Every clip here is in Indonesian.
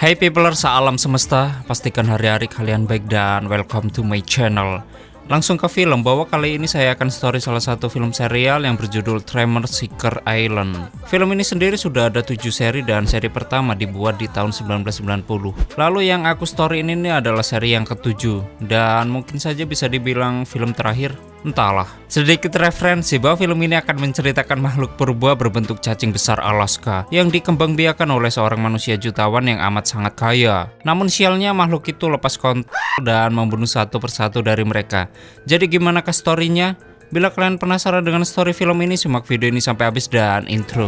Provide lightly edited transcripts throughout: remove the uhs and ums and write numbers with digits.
Hai peoplers alam semesta, pastikan hari-hari kalian baik dan welcome to my channel. Langsung ke film, bahwa kali ini saya akan story salah satu film serial yang berjudul Tremors Seeker Island. Film ini sendiri sudah ada 7 seri dan seri pertama dibuat di tahun 1990. Lalu yang aku story ini adalah seri yang ke-7 dan mungkin saja bisa dibilang film terakhir. Entahlah. Sedikit referensi bahwa film ini akan menceritakan makhluk purba berbentuk cacing besar Alaska yang dikembangbiakan oleh seorang manusia jutawan yang amat sangat kaya. Namun sialnya makhluk itu lepas kontrol dan membunuh satu persatu dari mereka. Jadi gimana ke story-nya? Bila kalian penasaran dengan story film ini, simak video ini sampai habis dan intro.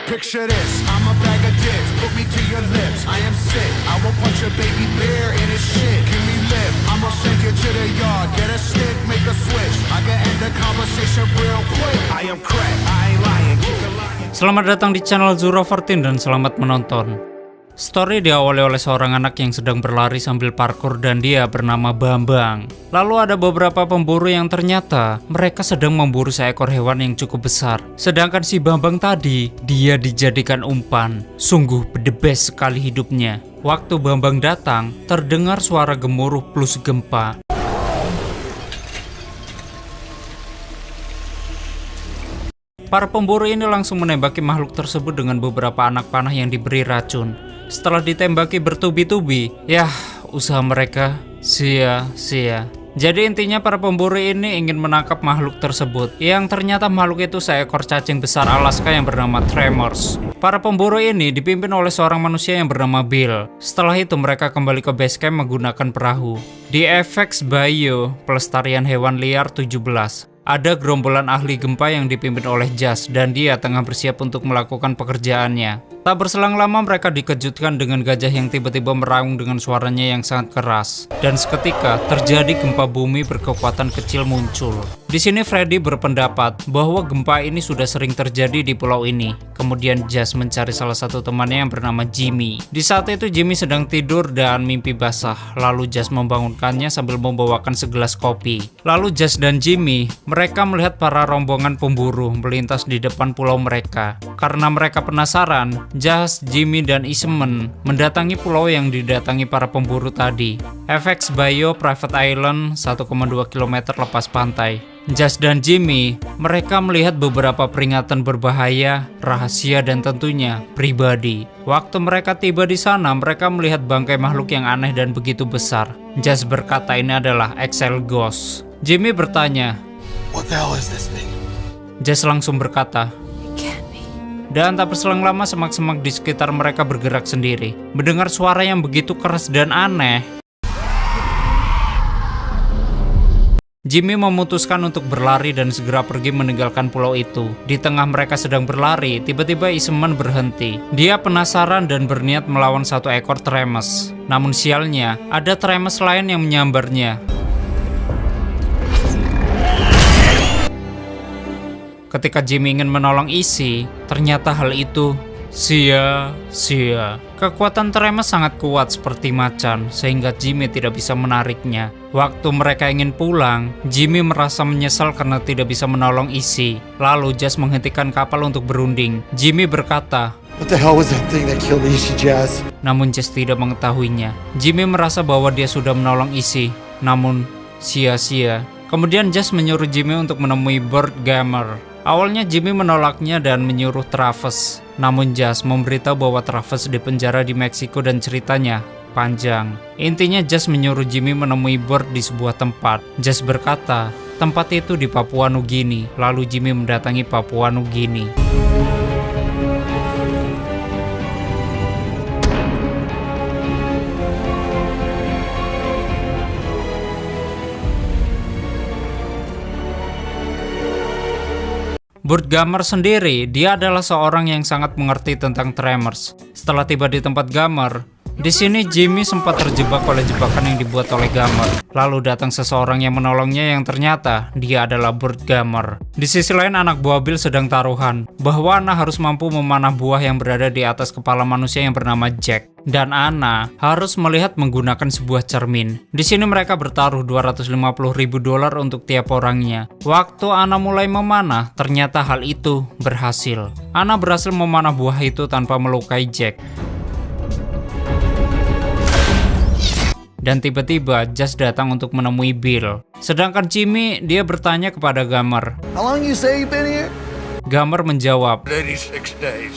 Picture this, I'm a bag of dicks, put me to your lips, I am sick, I will punch a baby bear in his shit, give me lip, I'ma send you to the yard, get a stick, make a switch, I can end the conversation real quick, I am crack, I ain't lying, keep it lying. Selamat datang di channel Zuro14 dan selamat menonton. Story diawali oleh seorang anak yang sedang berlari sambil parkur dan dia bernama Bambang. Lalu ada beberapa pemburu yang ternyata mereka sedang memburu seekor hewan yang cukup besar. Sedangkan si Bambang tadi, dia dijadikan umpan. Sungguh the best sekali hidupnya. Waktu Bambang datang, terdengar suara gemuruh plus gempa. Para pemburu ini langsung menembaki makhluk tersebut dengan beberapa anak panah yang diberi racun. Setelah ditembaki bertubi-tubi, yah, usaha mereka sia-sia. Jadi intinya para pemburu ini ingin menangkap makhluk tersebut, yang ternyata makhluk itu seekor cacing besar Alaska yang bernama Tremors. Para pemburu ini dipimpin oleh seorang manusia yang bernama Bill. Setelah itu mereka kembali ke base camp menggunakan perahu. Di FX Bio, Pelestarian Hewan Liar 17. Ada gerombolan ahli gempa yang dipimpin oleh Jas dan dia tengah bersiap untuk melakukan pekerjaannya. Tak berselang lama mereka dikejutkan dengan gajah yang tiba-tiba meraung dengan suaranya yang sangat keras. Dan seketika terjadi gempa bumi berkekuatan kecil muncul. Di sini Freddy berpendapat bahwa gempa ini sudah sering terjadi di pulau ini. Kemudian Jas mencari salah satu temannya yang bernama Jimmy. Di saat itu Jimmy sedang tidur dan mimpi basah. Lalu Jas membangunkannya sambil membawakan segelas kopi. Lalu Jas dan Jimmy, mereka melihat para rombongan pemburu melintas di depan pulau mereka. Karena mereka penasaran, Jas, Jimmy, dan Ismen mendatangi pulau yang didatangi para pemburu tadi. FX Bio Private Island 1,2 km lepas pantai. Jas dan Jimmy, mereka melihat beberapa peringatan berbahaya, rahasia, dan tentunya pribadi. Waktu mereka tiba di sana, mereka melihat bangkai makhluk yang aneh dan begitu besar. Jas berkata ini adalah Excel Ghost. Jimmy bertanya, What the hell is this thing? Jas langsung berkata, dan tak berselang lama semak-semak di sekitar mereka bergerak sendiri. Mendengar suara yang begitu keras dan aneh, Jimmy memutuskan untuk berlari dan segera pergi meninggalkan pulau itu. Di tengah mereka sedang berlari, tiba-tiba Isman berhenti. Dia penasaran dan berniat melawan satu ekor Tremors. Namun sialnya, ada Tremors lain yang menyambarnya. Ketika Jimmy ingin menolong Isi, ternyata hal itu sia-sia. Kekuatan Tremors sangat kuat seperti macan, sehingga Jimmy tidak bisa menariknya. Waktu mereka ingin pulang, Jimmy merasa menyesal karena tidak bisa menolong Isi. Lalu Jas menghentikan kapal untuk berunding. Jimmy berkata, What the hell was that thing that killed Ishi, Jazz? namun Jas tidak mengetahuinya. Jimmy merasa bahwa dia sudah menolong Isi, namun sia-sia. Kemudian Jas menyuruh Jimmy untuk menemui Bird Gamer. Awalnya Jimmy menolaknya dan menyuruh Travis. Namun Jas memberitahu bahwa Travis dipenjara di Meksiko dan ceritanya panjang. Intinya Jas menyuruh Jimmy menemui Bird di sebuah tempat. Jas berkata, tempat itu di Papua Nugini. Lalu Jimmy mendatangi Papua Nugini. Bird Gamer sendiri, dia adalah seorang yang sangat mengerti tentang Tremors. Setelah tiba di tempat Gamer, di sini Jimmy sempat terjebak oleh jebakan yang dibuat oleh Gamer. Lalu datang seseorang yang menolongnya yang ternyata dia adalah Bird Gamer. Di sisi lain anak buah Bill sedang taruhan bahwa Anna harus mampu memanah buah yang berada di atas kepala manusia yang bernama Jack. Dan Anna harus melihat menggunakan sebuah cermin. Di sini mereka bertaruh $250.000 untuk tiap orangnya. Waktu Anna mulai memanah, ternyata hal itu berhasil. Anna berhasil memanah buah itu tanpa melukai Jack. Dan tiba-tiba Jazz datang untuk menemui Bill. Sedangkan Jimmy, dia bertanya kepada Gamer. How long you say you've been here? Gamer menjawab. 86 days.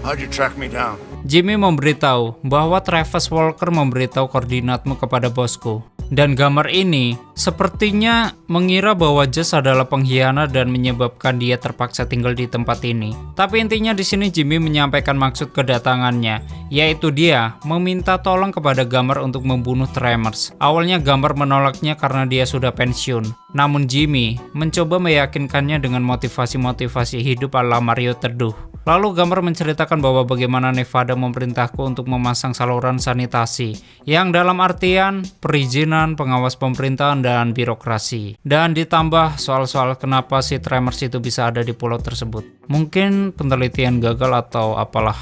How'd you track me down? Jimmy memberitahu bahwa Travis Walker memberitahu koordinatmu kepada bosku. Dan Gamer ini sepertinya mengira bahwa Jazz adalah pengkhianat dan menyebabkan dia terpaksa tinggal di tempat ini. Tapi intinya di sini Jimmy menyampaikan maksud kedatangannya, yaitu dia meminta tolong kepada Gamer untuk membunuh Tremors. Awalnya Gamer menolaknya karena dia sudah pensiun. Namun Jimmy mencoba meyakinkannya dengan motivasi-motivasi hidup ala Mario Teduh. Lalu Gamer menceritakan bahwa bagaimana Nevada memerintahku untuk memasang saluran sanitasi, yang dalam artian perizinan, pengawas pemerintahan, dan birokrasi. Dan ditambah soal-soal kenapa si Tremors itu bisa ada di pulau tersebut. Mungkin penelitian gagal atau apalah.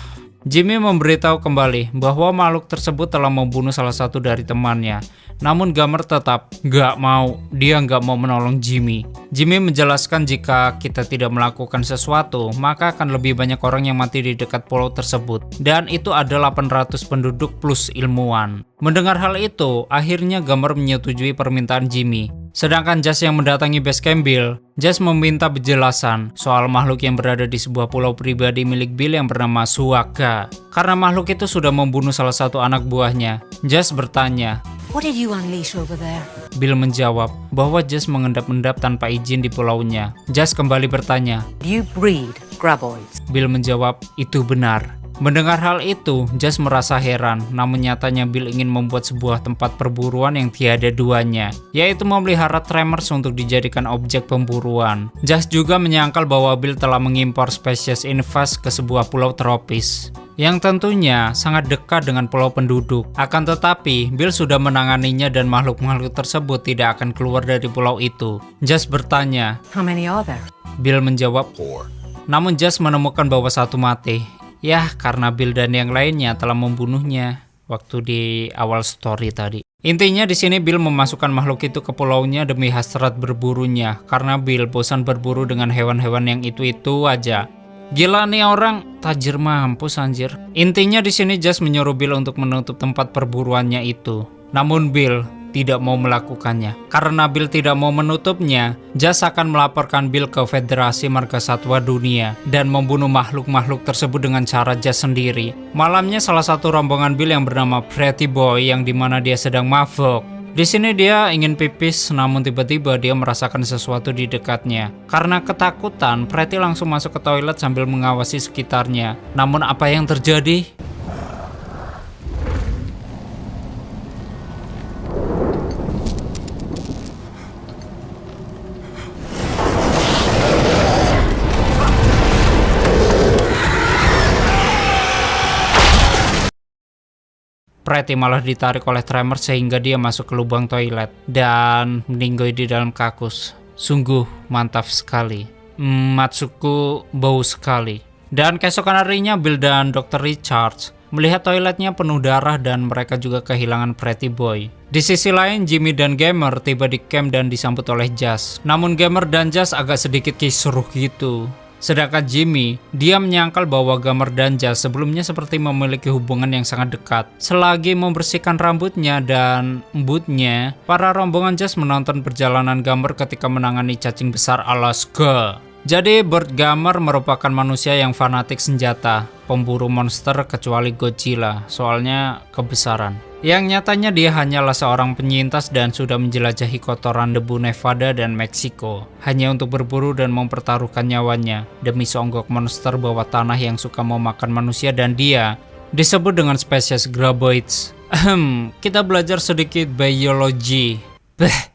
Jimmy memberitahu kembali bahwa makhluk tersebut telah membunuh salah satu dari temannya. Namun Gamer tetap gak mau, dia gak mau menolong Jimmy. Jimmy menjelaskan jika kita tidak melakukan sesuatu, maka akan lebih banyak orang yang mati di dekat pulau tersebut. Dan itu ada 800 penduduk plus ilmuwan. Mendengar hal itu, akhirnya Gamer menyetujui permintaan Jimmy. Sedangkan Jazz yang mendatangi base camp Bill, Jazz meminta penjelasan soal makhluk yang berada di sebuah pulau pribadi milik Bill yang bernama Suaka. Karena makhluk itu sudah membunuh salah satu anak buahnya. Jazz bertanya, What did you unleash over there? Bill menjawab bahwa Jazz mengendap-endap tanpa izin di pulaunya. Jazz kembali bertanya. You breed graboids. Bill menjawab, itu benar. Mendengar hal itu, Jazz merasa heran, namun nyatanya Bill ingin membuat sebuah tempat perburuan yang tiada duanya, yaitu memelihara Tremors untuk dijadikan objek pemburuan. Jazz juga menyangkal bahwa Bill telah mengimpor spesies invas ke sebuah pulau tropis, yang tentunya sangat dekat dengan pulau penduduk. Akan tetapi, Bill sudah menanganinya dan makhluk-makhluk tersebut tidak akan keluar dari pulau itu. Jazz bertanya, How many are there? Bill menjawab, 4. Namun Jazz menemukan bahwa satu mati. Ya, karena Bill dan yang lainnya telah membunuhnya waktu di awal story tadi. Intinya di sini Bill memasukkan makhluk itu ke pulaunya demi hasrat berburunya, karena Bill bosan berburu dengan hewan-hewan yang itu-itu aja. Gila nih orang, tajir mampus anjir. Intinya di sini Jazz menyuruh Bill untuk menutup tempat perburuannya itu. Namun Bill tidak mau melakukannya. Karena Bill tidak mau menutupnya, Jazz akan melaporkan Bill ke Federasi Margasatwa Dunia dan membunuh makhluk-makhluk tersebut dengan cara Jazz sendiri. Malamnya salah satu rombongan Bill yang bernama Pretty Boy yang dimana dia sedang mabuk. Di sini dia ingin pipis, namun tiba-tiba dia merasakan sesuatu di dekatnya. Karena ketakutan, Pretty langsung masuk ke toilet sambil mengawasi sekitarnya. Namun apa yang terjadi? Pretty malah ditarik oleh Tremors sehingga dia masuk ke lubang toilet dan meninggoy di dalam kakus. Sungguh mantap sekali. Matsuko bau sekali. Dan keesokan harinya Bill dan Dr. Richards melihat toiletnya penuh darah dan mereka juga kehilangan Pretty Boy. Di sisi lain, Jimmy dan Gamer tiba di camp dan disambut oleh Jazz. Namun Gamer dan Jazz agak sedikit kisruh gitu. Sedangkan Jimmy, dia menyangkal bahwa Gamer dan Jazz sebelumnya seperti memiliki hubungan yang sangat dekat. Selagi membersihkan rambutnya dan embutnya, para rombongan Jazz menonton perjalanan Gamer ketika menangani cacing besar Alaska. Jadi Bird Gamer merupakan manusia yang fanatik senjata, pemburu monster kecuali Godzilla, soalnya kebesaran. Yang nyatanya dia hanyalah seorang penyintas dan sudah menjelajahi kotoran debu Nevada dan Meksiko, hanya untuk berburu dan mempertaruhkan nyawanya demi seonggok monster bawah tanah yang suka memakan manusia, dan dia disebut dengan spesies graboids. Kita belajar sedikit biologi.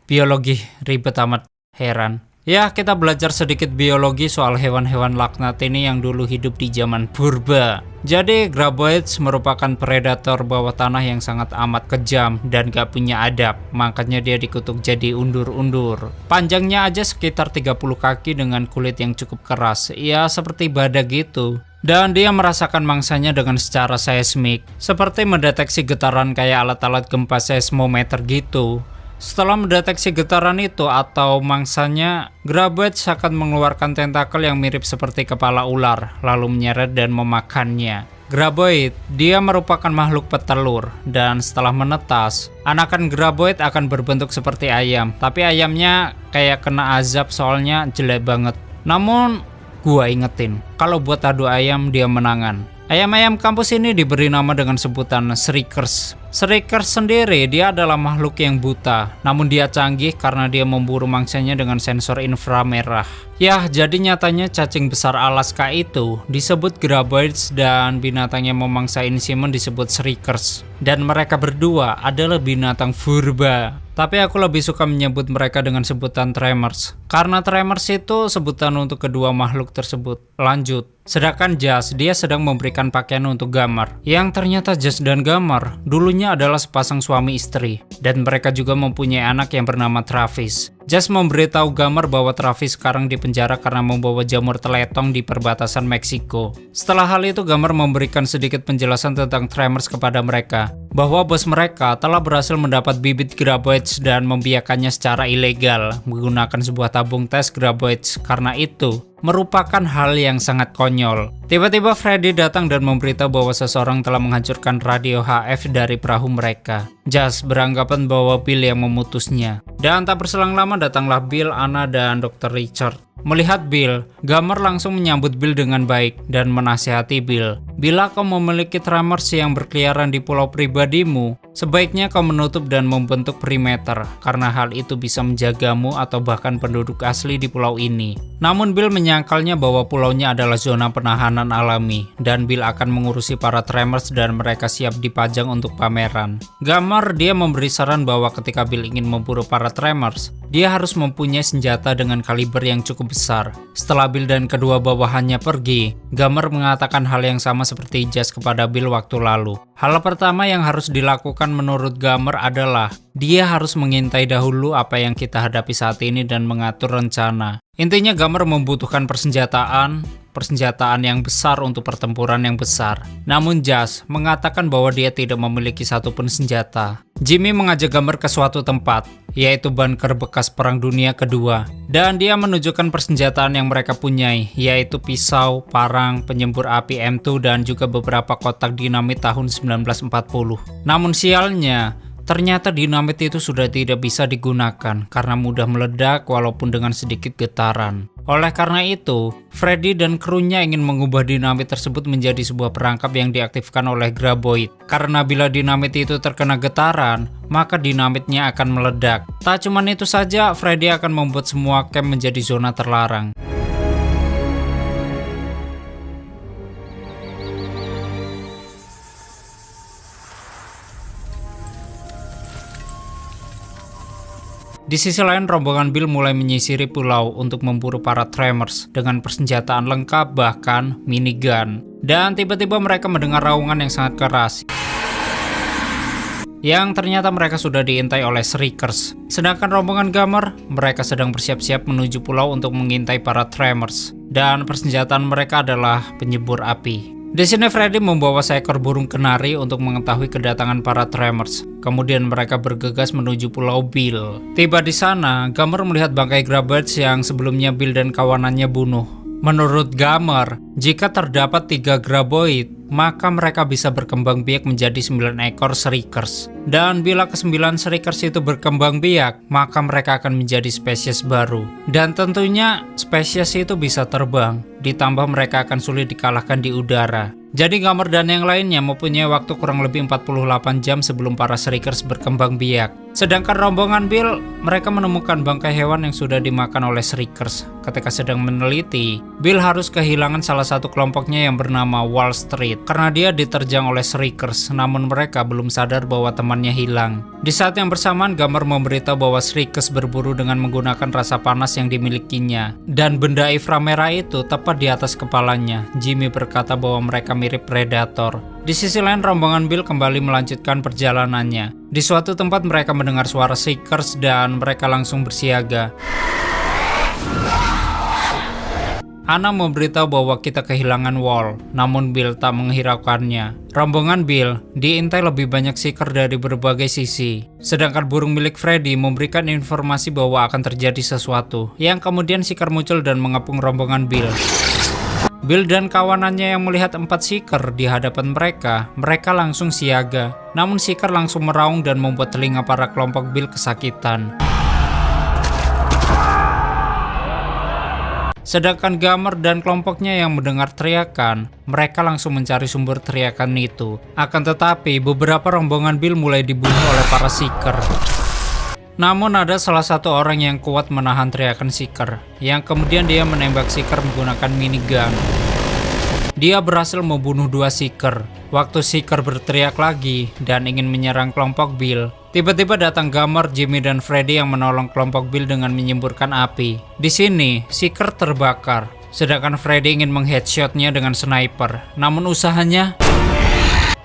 Biologi ribet amat, heran. Ya, kita belajar sedikit biologi soal hewan-hewan laknat ini yang dulu hidup di zaman purba. Jadi, graboids merupakan predator bawah tanah yang sangat amat kejam dan gak punya adab. Makanya dia dikutuk jadi undur-undur. Panjangnya aja sekitar 30 kaki dengan kulit yang cukup keras. Ya, seperti badak gitu. Dan dia merasakan mangsanya dengan secara seismik. Seperti mendeteksi getaran kayak alat-alat gempa seismometer gitu. Setelah mendeteksi getaran itu atau mangsanya, graboids akan mengeluarkan tentakel yang mirip seperti kepala ular, lalu menyeret dan memakannya. Graboid, dia merupakan makhluk petelur, dan setelah menetas, anakan Graboid akan berbentuk seperti ayam. Tapi ayamnya kayak kena azab soalnya jelek banget. Namun, gua ingetin, kalau buat adu ayam dia menangan. Ayam-ayam kampus ini diberi nama dengan sebutan Shriekers. Shriekers sendiri dia adalah makhluk yang buta, namun dia canggih karena dia memburu mangsanya dengan sensor inframerah. Yah, jadi nyatanya cacing besar Alaska itu disebut Graboids dan binatang yang memangsa Inhuman disebut Shriekers. Dan mereka berdua adalah binatang purba. Tapi aku lebih suka menyebut mereka dengan sebutan Tremors, karena Tremors itu sebutan untuk kedua makhluk tersebut. Lanjut. Sedangkan Jas, dia sedang memberikan pakaian untuk Gamar. Yang ternyata Jas dan Gamar dulunya adalah sepasang suami istri, dan mereka juga mempunyai anak yang bernama Travis. Jas memberitahu Gamar bahwa Travis sekarang di penjara karena membawa jamur teletong di perbatasan Meksiko. Setelah hal itu, Gamar memberikan sedikit penjelasan tentang Tremors kepada mereka, bahwa bos mereka telah berhasil mendapat bibit Graboids dan membiarkannya secara ilegal menggunakan sebuah tabung tes Graboids. Karena itu merupakan hal yang sangat konyol. Tiba-tiba Freddy datang dan memberitahu bahwa seseorang telah menghancurkan radio HF dari perahu mereka. Jas beranggapan bahwa Bill yang memutusnya. Dan tak berselang lama datanglah Bill, Anna, dan Dr. Richard. Melihat Bill, Gamar langsung menyambut Bill dengan baik dan menasihati Bill. Bila kau memiliki Tremors yang berkeliaran di pulau pribadimu, sebaiknya kau menutup dan membentuk perimeter, karena hal itu bisa menjagamu atau bahkan penduduk asli di pulau ini. Namun Bill menyangkalnya bahwa pulaunya adalah zona penahanan alami, dan Bill akan mengurusi para Tremors dan mereka siap dipajang untuk pameran. Gamar dia memberi saran bahwa ketika Bill ingin memburu para Tremors, dia harus mempunyai senjata dengan kaliber yang cukup besar. Setelah Bill dan kedua bawahannya pergi, Gamar mengatakan hal yang sama seperti Jas kepada Bill waktu lalu. Hal pertama yang harus dilakukan menurut Gamar adalah dia harus mengintai dahulu apa yang kita hadapi saat ini dan mengatur rencana. Intinya Gamar membutuhkan persenjataan yang besar untuk pertempuran yang besar. Namun Jas mengatakan bahwa dia tidak memiliki satupun senjata. Jimmy mengajak Gamar ke suatu tempat, yaitu bunker bekas Perang Dunia Kedua. Dan dia menunjukkan persenjataan yang mereka punyai, yaitu pisau, parang, penyembur api M2 dan juga beberapa kotak dinamit tahun 1940. Namun sialnya, ternyata dinamit itu sudah tidak bisa digunakan karena mudah meledak walaupun dengan sedikit getaran. Oleh karena itu, Freddy dan krunya ingin mengubah dinamit tersebut menjadi sebuah perangkap yang diaktifkan oleh Graboid. Karena bila dinamit itu terkena getaran, maka dinamitnya akan meledak. Tak cuma itu saja, Freddy akan membuat semua camp menjadi zona terlarang. Di sisi lain, rombongan Bill mulai menyisiri pulau untuk memburu para Tremors dengan persenjataan lengkap, bahkan minigun. Dan tiba-tiba mereka mendengar raungan yang sangat keras, yang ternyata mereka sudah diintai oleh Shriekers. Sedangkan rombongan Gamar, mereka sedang bersiap-siap menuju pulau untuk mengintai para Tremors. Dan persenjataan mereka adalah penyembur api. Di sini Freddy membawa seekor burung kenari untuk mengetahui kedatangan para Tremors. Kemudian mereka bergegas menuju Pulau Bill. Tiba di sana, Gamar melihat bangkai Graboids yang sebelumnya Bill dan kawanannya bunuh. Menurut Gamar, jika terdapat 3 Graboid, maka mereka bisa berkembang biak menjadi 9 ekor Shriekers. Dan bila ke-9 Shriekers itu berkembang biak, maka mereka akan menjadi spesies baru. Dan tentunya spesies itu bisa terbang, ditambah mereka akan sulit dikalahkan di udara. Jadi Gamar dan yang lainnya mempunyai waktu kurang lebih 48 jam sebelum para Shriekers berkembang biak. Sedangkan rombongan Bill, mereka menemukan bangkai hewan yang sudah dimakan oleh Shriekers. Ketika sedang meneliti, Bill harus kehilangan salah satu kelompoknya yang bernama Wall Street karena dia diterjang oleh Shriekers, namun mereka belum sadar bahwa temannya hilang. Di saat yang bersamaan, Gamar memberitahu bahwa Shriekers berburu dengan menggunakan rasa panas yang dimilikinya, dan benda inframerah itu tepat di atas kepalanya. Jimmy berkata bahwa mereka mirip predator. Di sisi lain, rombongan Bill kembali melanjutkan perjalanannya. Di suatu tempat mereka mendengar suara Shriekers dan mereka langsung bersiaga. Anna memberitahu bahwa kita kehilangan Wall, namun Bill tak menghiraukannya. Rombongan Bill diintai lebih banyak seeker dari berbagai sisi. Sedangkan burung milik Freddy memberikan informasi bahwa akan terjadi sesuatu, yang kemudian seeker muncul dan mengepung rombongan Bill. Bill dan kawanannya yang melihat 4 Seeker di hadapan mereka langsung siaga. Namun Seeker langsung meraung dan membuat telinga para kelompok Bill kesakitan. Sedangkan Gamer dan kelompoknya yang mendengar teriakan, mereka langsung mencari sumber teriakan itu. Akan tetapi, beberapa rombongan Bill mulai dibunuh oleh para Seeker. Namun ada salah satu orang yang kuat menahan teriakan Seeker, yang kemudian dia menembak Seeker menggunakan minigun. Dia berhasil membunuh 2 Seeker. Waktu Seeker berteriak lagi dan ingin menyerang kelompok Bill, tiba-tiba datang Gamer, Jimmy, dan Freddy yang menolong kelompok Bill dengan menyemburkan api. Di sini, Seeker terbakar, sedangkan Freddy ingin mengheadshotnya dengan sniper. Namun usahanya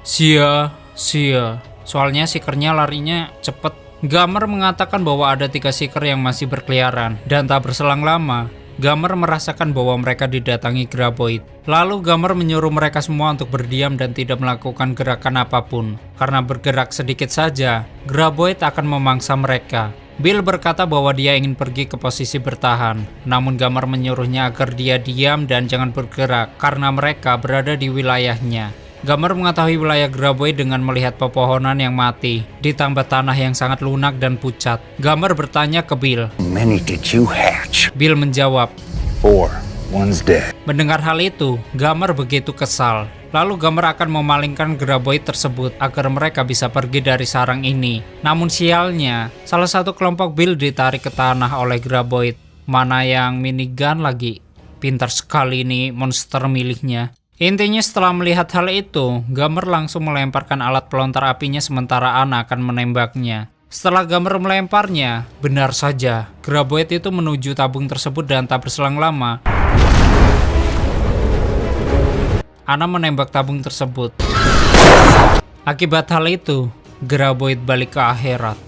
sia-sia, soalnya Seekernya larinya cepet. Gamer mengatakan bahwa ada 3 Seeker yang masih berkeliaran, dan tak berselang lama, Gamer merasakan bahwa mereka didatangi Graboid. Lalu Gamer menyuruh mereka semua untuk berdiam dan tidak melakukan gerakan apapun, karena bergerak sedikit saja, Graboid akan memangsa mereka. Bill berkata bahwa dia ingin pergi ke posisi bertahan, namun Gamer menyuruhnya agar dia diam dan jangan bergerak, karena mereka berada di wilayahnya. Gamer mengetahui wilayah Graboid dengan melihat pepohonan yang mati, ditambah tanah yang sangat lunak dan pucat. Gamer bertanya ke Bill. Many did you hatch? Bill menjawab. 4. One's dead. Mendengar hal itu, Gamer begitu kesal. Lalu Gamer akan memalingkan Graboid tersebut agar mereka bisa pergi dari sarang ini. Namun sialnya, salah satu kelompok Bill ditarik ke tanah oleh Graboid. Mana yang minigun lagi? Pintar sekali nih monster miliknya. Intinya setelah melihat hal itu, Gamer langsung melemparkan alat pelontar apinya sementara Ana akan menembaknya. Setelah Gamer melemparnya, benar saja, Graboid itu menuju tabung tersebut dan tak berselang lama, Ana menembak tabung tersebut. Akibat hal itu, Graboid balik ke akhirat.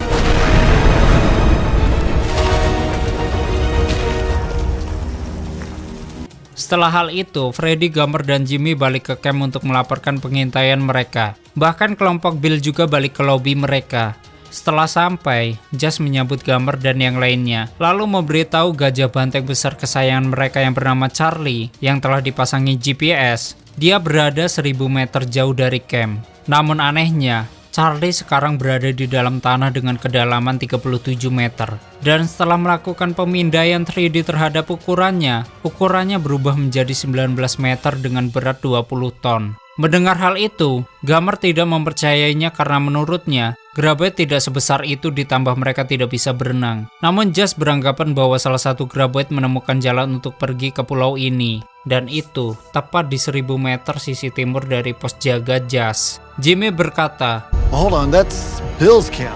Setelah hal itu, Freddy, Gamer, dan Jimmy balik ke camp untuk melaporkan pengintaian mereka. Bahkan kelompok Bill juga balik ke lobi mereka. Setelah sampai, Jazz menyambut Gamer dan yang lainnya, lalu memberitahu gajah banteng besar kesayangan mereka yang bernama Charlie, yang telah dipasangi GPS. Dia berada 1000 meter jauh dari camp. Namun anehnya, Charlie sekarang berada di dalam tanah dengan kedalaman 37 meter. Dan setelah melakukan pemindaian 3D terhadap ukurannya berubah menjadi 19 meter dengan berat 20 ton. Mendengar hal itu, Gamer tidak mempercayainya karena menurutnya, Graboid tidak sebesar itu ditambah mereka tidak bisa berenang. Namun Jazz beranggapan bahwa salah satu Graboid menemukan jalan untuk pergi ke pulau ini. Dan itu tepat di 1000 meter sisi timur dari pos jaga Jazz. Jimmy berkata, Hold on, that's Bill's camp.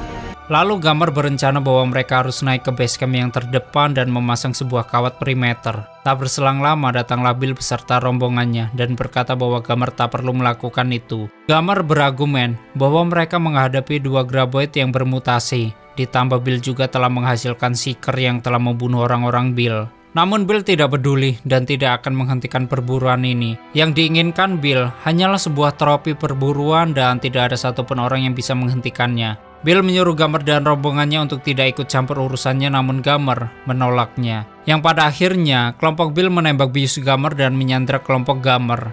Lalu Gamer berencana bahwa mereka harus naik ke base camp yang terdepan dan memasang sebuah kawat perimeter. Tak berselang lama datanglah Bill beserta rombongannya dan berkata bahwa Gamer tak perlu melakukan itu. Gamer berargumen bahwa mereka menghadapi 2 Graboid yang bermutasi. Ditambah Bill juga telah menghasilkan Seeker yang telah membunuh orang-orang Bill. Namun Bill tidak peduli dan tidak akan menghentikan perburuan ini. Yang diinginkan Bill hanyalah sebuah trofi perburuan dan tidak ada satupun orang yang bisa menghentikannya. Bill menyuruh Gamer dan rombongannya untuk tidak ikut campur urusannya, namun Gamer menolaknya. Yang pada akhirnya, kelompok Bill menembak bius Gamer dan menyandra kelompok Gamer.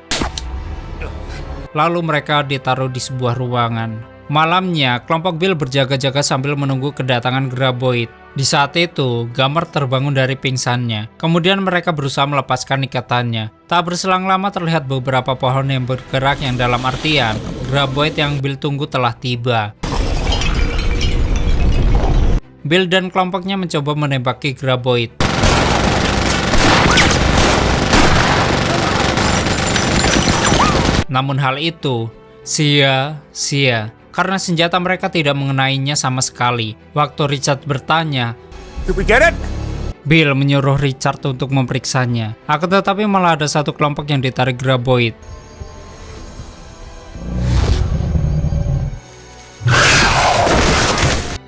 Lalu mereka ditaruh di sebuah ruangan. Malamnya, kelompok Bill berjaga-jaga sambil menunggu kedatangan Graboid. Di saat itu, Gamer terbangun dari pingsannya. Kemudian mereka berusaha melepaskan ikatannya. Tak berselang lama terlihat beberapa pohon yang bergerak yang dalam artian, Graboid yang Bill tunggu telah tiba. Bill dan kelompoknya mencoba menembaki Graboid. Namun hal itu sia-sia, karena senjata mereka tidak mengenainya sama sekali. Waktu Richard bertanya, Did we get it? Bill menyuruh Richard untuk memeriksanya. Akan tetapi malah ada satu kelompok yang ditarik Graboid.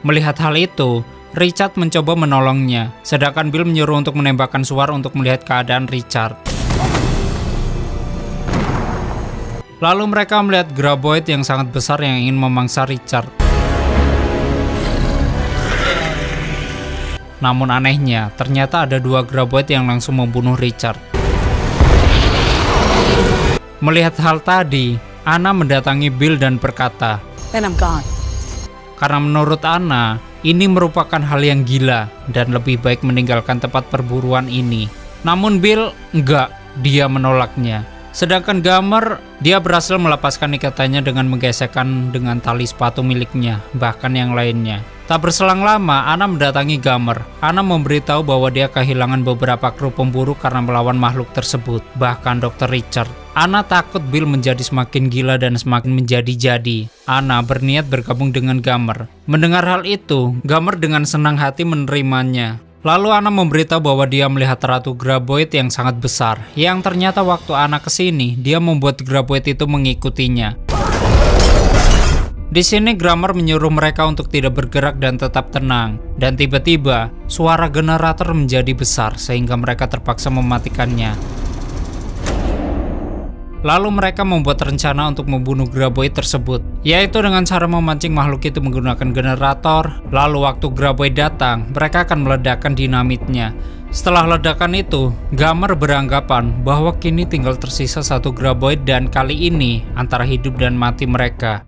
Melihat hal itu, Richard mencoba menolongnya, sedangkan Bill menyuruh untuk menembakkan suar untuk melihat keadaan Richard. Lalu mereka melihat Graboid yang sangat besar yang ingin memangsa Richard. Namun anehnya, ternyata ada 2 Graboid yang langsung membunuh Richard. Melihat hal tadi, Anna mendatangi Bill dan berkata, Then I'm gone. karena menurut Anna, ini merupakan hal yang gila dan lebih baik meninggalkan tempat perburuan ini. Namun Bill enggak, dia menolaknya. Sedangkan Gamer, dia berhasil melepaskan ikatannya dengan menggesekkan dengan tali sepatu miliknya, bahkan yang lainnya. Tak berselang lama, Anna mendatangi Gamer. Anna memberitahu bahwa dia kehilangan beberapa kru pemburu karena melawan makhluk tersebut, bahkan Dr. Richard. Anna takut Bill menjadi semakin gila dan semakin menjadi-jadi. Anna berniat bergabung dengan Gamer. Mendengar hal itu, Gamer dengan senang hati menerimanya. Lalu Anna memberitahu bahwa dia melihat Ratu Graboid yang sangat besar, yang ternyata waktu Anna kesini, dia membuat Graboid itu mengikutinya. Di sini Gamer menyuruh mereka untuk tidak bergerak dan tetap tenang. Dan tiba-tiba, suara generator menjadi besar sehingga mereka terpaksa mematikannya. Lalu mereka membuat rencana untuk membunuh Graboid tersebut, yaitu dengan cara memancing makhluk itu menggunakan generator. Lalu waktu Graboid datang, mereka akan meledakkan dinamitnya. Setelah ledakan itu, Gamer beranggapan bahwa kini tinggal tersisa satu Graboid dan kali ini antara hidup dan mati mereka.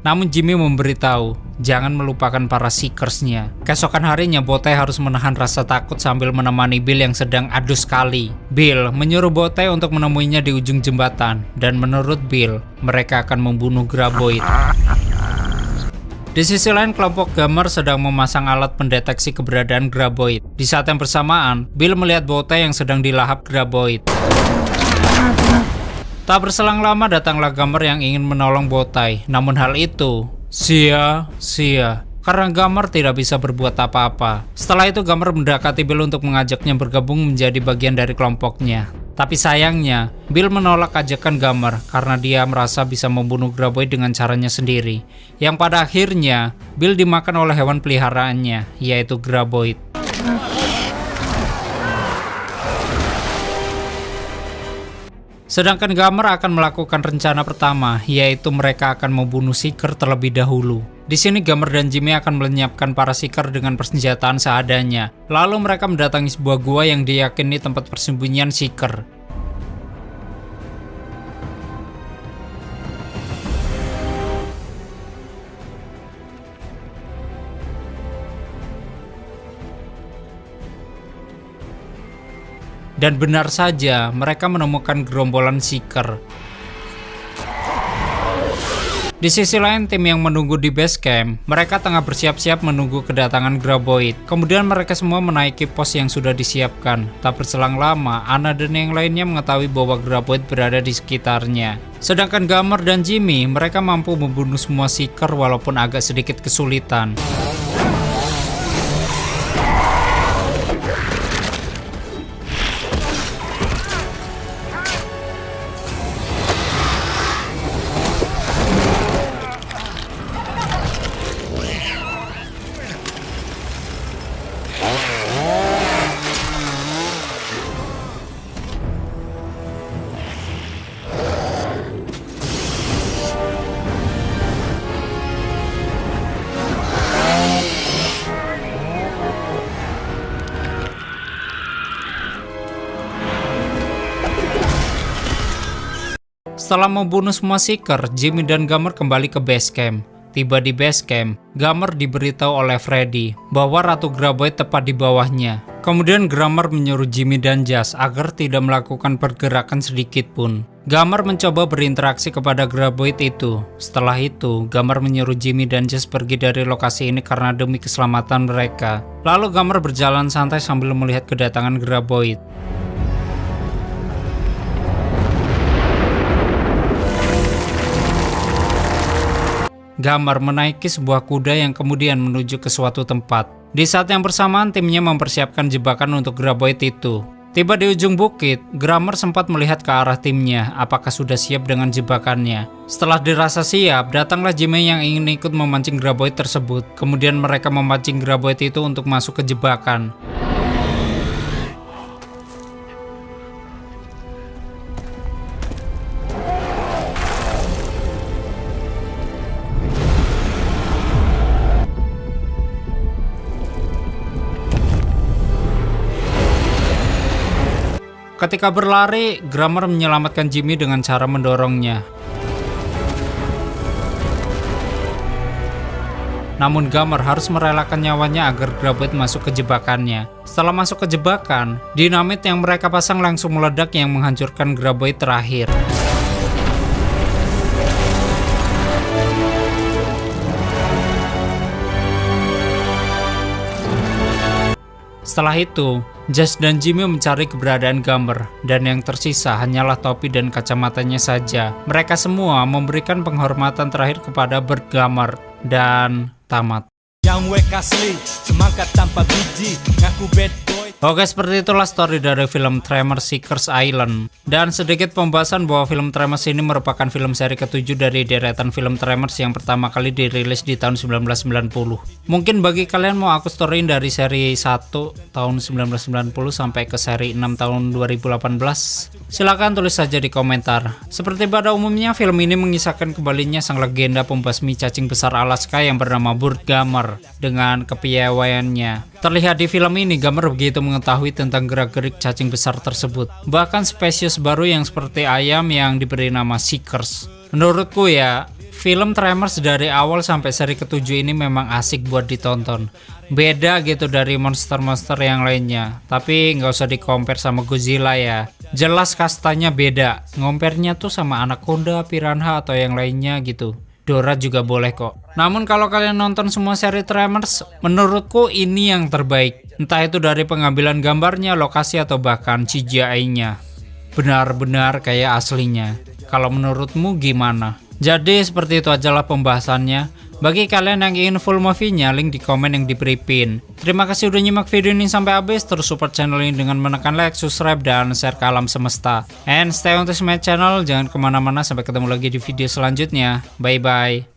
Namun Jimmy memberitahu, jangan melupakan para Seekers-nya. Keesokan harinya, Botei harus menahan rasa takut sambil menemani Bill yang sedang adu sekali. Bill menyuruh Botei untuk menemuinya di ujung jembatan, dan menurut Bill, mereka akan membunuh Graboid. Di sisi lain, kelompok Gamer sedang memasang alat pendeteksi keberadaan Graboid. Di saat yang bersamaan, Bill melihat Botei yang sedang dilahap Graboid. Tak berselang lama datanglah Gamer yang ingin menolong Botei, namun hal itu sia-sia karena Gamer tidak bisa berbuat apa-apa. Setelah itu Gamer mendekati Bill untuk mengajaknya bergabung menjadi bagian dari kelompoknya. Tapi sayangnya, Bill menolak ajakan Gamer karena dia merasa bisa membunuh Graboid dengan caranya sendiri. Yang pada akhirnya, Bill dimakan oleh hewan peliharaannya, yaitu Graboid. Sedangkan Gamer akan melakukan rencana pertama, yaitu mereka akan membunuh Seeker terlebih dahulu. Di sini Gamer dan Jimmy akan melenyapkan para Seeker dengan persenjataan seadanya. Lalu mereka mendatangi sebuah gua yang diyakini tempat persembunyian Seeker. Dan benar saja, mereka menemukan gerombolan Seeker. Di sisi lain, tim yang menunggu di base camp, mereka tengah bersiap-siap menunggu kedatangan Graboid. Kemudian mereka semua menaiki pos yang sudah disiapkan. Tak berselang lama, Anna dan yang lainnya mengetahui bahwa Graboid berada di sekitarnya. Sedangkan Gamer dan Jimmy, mereka mampu membunuh semua Seeker walaupun agak sedikit kesulitan. Setelah membunuh semua Seeker, Jimmy dan Gamer kembali ke base camp. Tiba di base camp, Gamer diberitahu oleh Freddy bahwa Ratu Graboid tepat di bawahnya. Kemudian Gamer menyuruh Jimmy dan Jas agar tidak melakukan pergerakan sedikit pun. Gamer mencoba berinteraksi kepada Graboid itu. Setelah itu, Gamer menyuruh Jimmy dan Jas pergi dari lokasi ini karena demi keselamatan mereka. Lalu Gamer berjalan santai sambil melihat kedatangan Graboid. Gamer menaiki sebuah kuda yang kemudian menuju ke suatu tempat. Di saat yang bersamaan, timnya mempersiapkan jebakan untuk Graboid itu. Tiba di ujung bukit, Grammer sempat melihat ke arah timnya, apakah sudah siap dengan jebakannya. Setelah dirasa siap, datanglah Jimmy yang ingin ikut memancing Graboid tersebut. Kemudian mereka memancing Graboid itu untuk masuk ke jebakan. Ketika berlari, Grammer menyelamatkan Jimmy dengan cara mendorongnya. Namun Grammer harus merelakan nyawanya agar Graboid masuk ke jebakannya. Setelah masuk ke jebakan, dinamit yang mereka pasang langsung meledak yang menghancurkan Graboid terakhir. Setelah itu, Jazz dan Jimmy mencari keberadaan Grammer, dan yang tersisa hanyalah topi dan kacamatanya saja. Mereka semua memberikan penghormatan terakhir kepada Bert Grammer, dan tamat. Yang wek asli, semangka tanpa biji, ngaku bad boy. Oke, seperti itulah story dari film Tremors Seekers Island. Dan sedikit pembahasan bahwa film Tremors ini merupakan film seri ke-7 dari deretan film Tremors yang pertama kali dirilis di tahun 1990. Mungkin bagi kalian mau aku storyin dari seri 1 tahun 1990 sampai ke seri 6 tahun 2018, silahkan tulis saja di komentar. Seperti pada umumnya, film ini mengisahkan kembalinya sang legenda pembasmi cacing besar Alaska yang bernama Burt Grammer dengan kepiawaiannya. Terlihat di film ini, Grammer begitu mengetahui tentang gerak-gerik cacing besar tersebut. Bahkan spesies baru yang seperti ayam yang diberi nama Seekers. Menurutku ya, film Tremors dari awal sampai seri ke-7 ini memang asik buat ditonton. Beda gitu dari monster-monster yang lainnya. Tapi nggak usah di-compare sama Godzilla ya. Jelas kastanya beda. Ngompernya tuh sama Anaconda, Piranha atau yang lainnya gitu. Dora juga boleh kok. Namun kalau kalian nonton semua seri Tremors, menurutku ini yang terbaik. Entah itu dari pengambilan gambarnya, lokasi, atau bahkan CGI-nya. Benar-benar kayak aslinya. Kalau menurutmu gimana? Jadi seperti itu ajalah pembahasannya. Bagi kalian yang ingin full movie-nya, link di komen yang diberi pin. Terima kasih udah nyimak video ini sampai habis. Terus support channel ini dengan menekan like, subscribe, dan share ke alam semesta. And stay on this my channel. Jangan kemana-mana, sampai ketemu lagi di video selanjutnya. Bye-bye.